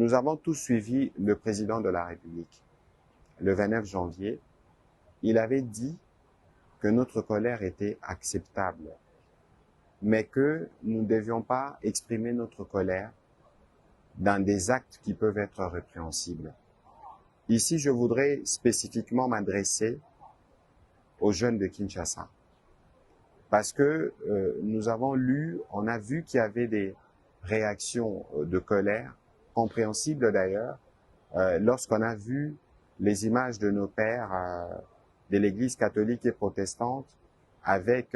Nous avons tous suivi le président de la République. Le 29 janvier, il avait dit que notre colère était acceptable, mais que nous ne devions pas exprimer notre colère dans des actes qui peuvent être répréhensibles. Ici, je voudrais spécifiquement m'adresser aux jeunes de Kinshasa, parce que nous avons lu, on a vu qu'il y avait des réactions de colère, compréhensibles d'ailleurs, lorsqu'on a vu les images de nos pères de l'Église catholique et protestante avec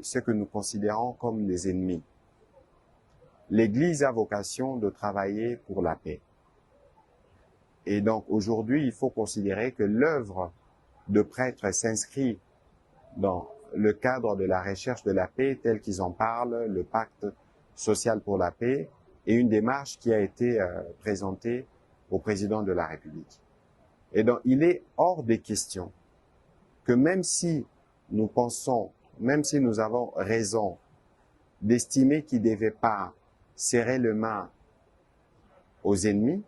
ce que nous considérons comme des ennemis. L'Église a vocation de travailler pour la paix. Et donc aujourd'hui, il faut considérer que l'œuvre de prêtres s'inscrit dans le cadre de la recherche de la paix, tel qu'ils en parlent, le pacte social pour la paix, et une démarche qui a été présentée au président de la République. Et donc, il est hors des questions que même si nous pensons, même si nous avons raison d'estimer qu'il ne devait pas serrer les mains aux ennemis,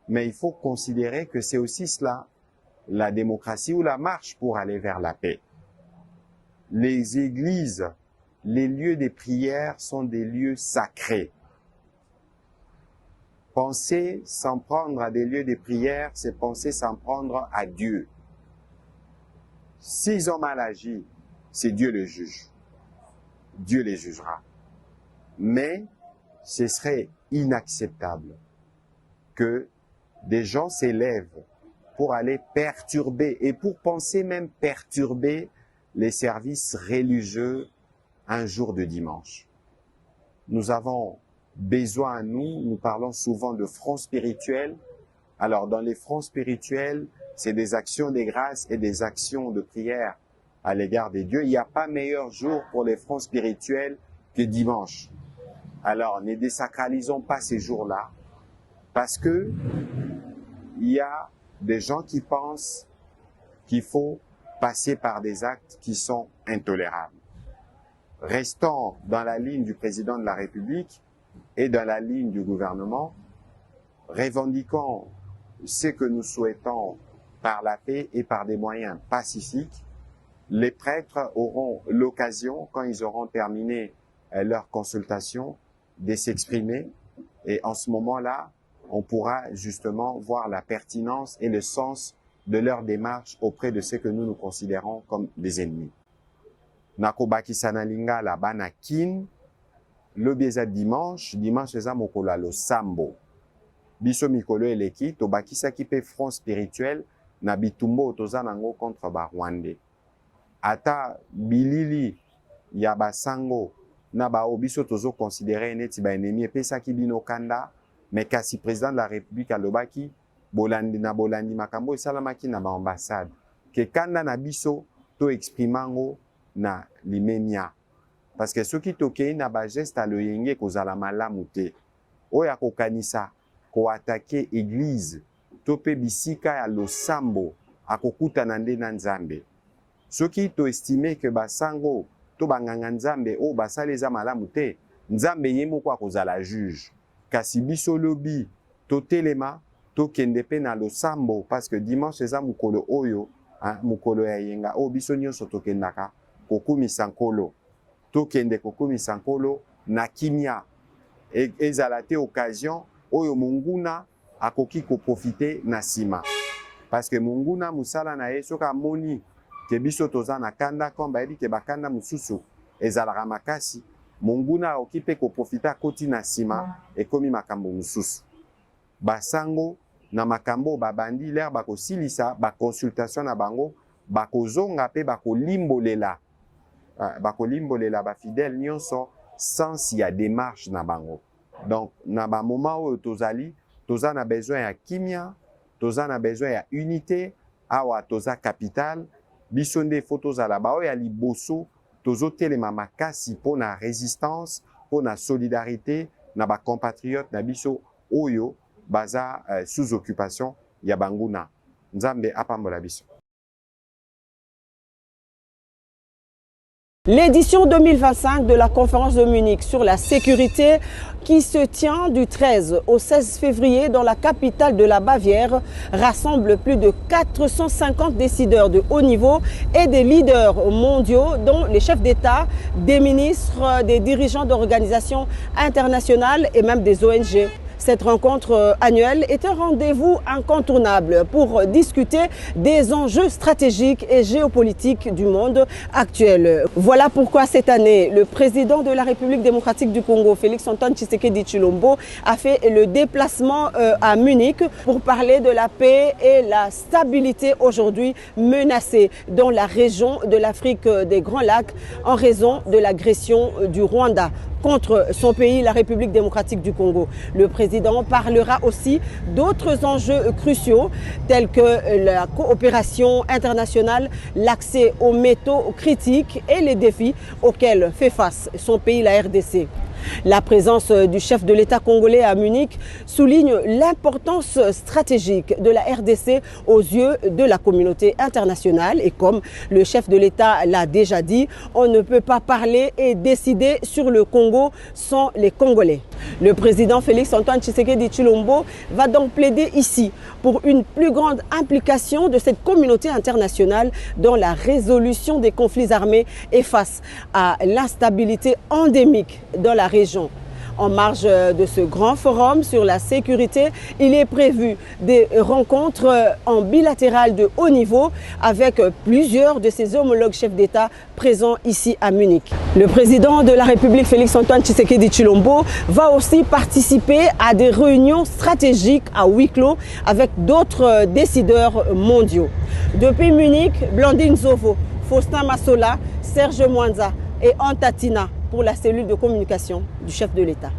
mais il faut considérer que c'est aussi cela, la démocratie ou la marche pour aller vers la paix. Les églises, les lieux des prières sont des lieux sacrés. Penser s'en prendre à des lieux de prière, c'est penser s'en prendre à Dieu. S'ils ont mal agi, c'est Dieu le juge. Dieu les jugera. Mais ce serait inacceptable que des gens s'élèvent pour aller perturber, et pour penser même perturber les services religieux un jour de dimanche. Nous avons besoin, nous parlons souvent de front spirituel. Alors, dans les fronts spirituels, c'est des actions de grâce et des actions de prière à l'égard des dieux. Il n'y a pas meilleur jour pour les fronts spirituels que dimanche. Alors, ne désacralisons pas ces jours-là, parce que il y a des gens qui pensent qu'il faut passer par des actes qui sont intolérables. Restons dans la ligne du président de la République et dans la ligne du gouvernement, revendiquons ce que nous souhaitons par la paix et par des moyens pacifiques. Les prêtres auront l'occasion, quand ils auront terminé leur consultation, de s'exprimer, et en ce moment-là, on pourra justement voir la pertinence et le sens de leur démarche auprès de ceux que nous considérons comme des ennemis. Nakobakisa na lingala bana kin, lobi eza dimanche eza mokolo ya losambo. Biso mikolo eleki tobakisaki pe front spirituel na bitumbo toza nango contre ba Rwandais. Ata bilili ya basango na bao biso tozo considérer neti ba ennemi epesaki bino kanda, mais kasi président de la République alobaki bolandi na bolandi makambo esalamaki na ba ambassade ke kanda na biso to exprimango na limemia. Parce que soki tokei na ba geste a loyenge kozala malamu te. Oya kokanisa ko attaquer église to pe bisika ya losambo akokutana nde na Nzambe. Soki to estimer que basango to banganga Nzambe o basali eza malamu te, Nzambe ye moko akozala juge. Kasi biso lobi to telema to kende pe na losambo, parce que dimanche eza mukolo oyo, mukolo ya yenga o biso nyonso tokendaka kokumisa nkolo. To kende kokumisa nkolo na kimia. Ezala te occasion oyo munguna akoki ko profiter na sima. Parce que munguna musala na ye soka moni ke biso toza na kanda komba edi ke bakanda mususu ezalaka makasi, munguna okipe ko profiter koti na sima ekomi makambo mususu. Basango na makambo babandi l'air bakosilisa ba consultation na bango bakozonga pe bakolimbolela ba fidèle nyonso sans ya démarche na bango. Donc na ba moment où tozali toza na besoin ya kimia, toza na besoin ya unité, awa toza capital biso nde faut tozala ba oyo ya liboso tozo telema makasi po na résistance, po na solidarité na ba compatriotes na biso oyo baza sous occupation ya banguna. Nzambe apambola biso. L'édition 2025 de la conférence de Munich sur la sécurité qui se tient du 13 au 16 février dans la capitale de la Bavière rassemble plus de 450 décideurs de haut niveau et des leaders mondiaux dont les chefs d'État, des ministres, des dirigeants d'organisations internationales et même des ONG. Cette rencontre annuelle est un rendez-vous incontournable pour discuter des enjeux stratégiques et géopolitiques du monde actuel. Voilà pourquoi cette année, le président de la République démocratique du Congo, Félix-Antoine Tshisekedi Tshilombo, a fait le déplacement à Munich pour parler de la paix et la stabilité aujourd'hui menacée dans la région de l'Afrique des Grands Lacs en raison de l'agression du Rwanda contre son pays, la République démocratique du Congo. Le président parlera aussi d'autres enjeux cruciaux tels que la coopération internationale, l'accès aux métaux critiques et les défis auxquels fait face son pays, la RDC. La présence du chef de l'État congolais à Munich souligne l'importance stratégique de la RDC aux yeux de la communauté internationale. Et comme le chef de l'État l'a déjà dit, on ne peut pas parler et décider sur le Congo sans les Congolais. Le président Félix-Antoine Tshisekedi Tshilombo va donc plaider ici pour une plus grande implication de cette communauté internationale dans la résolution des conflits armés et face à l'instabilité endémique dans la région. En marge de ce grand forum sur la sécurité, il est prévu des rencontres en bilatéral de haut niveau avec plusieurs de ses homologues chefs d'État présents ici à Munich. Le président de la République, Félix-Antoine Tshisekedi Tshilombo, va aussi participer à des réunions stratégiques à huis clos avec d'autres décideurs mondiaux. Depuis Munich, Blandine Zovo, Faustin Massola, Serge Mwanza et Antatina pour la cellule de communication du chef de l'État.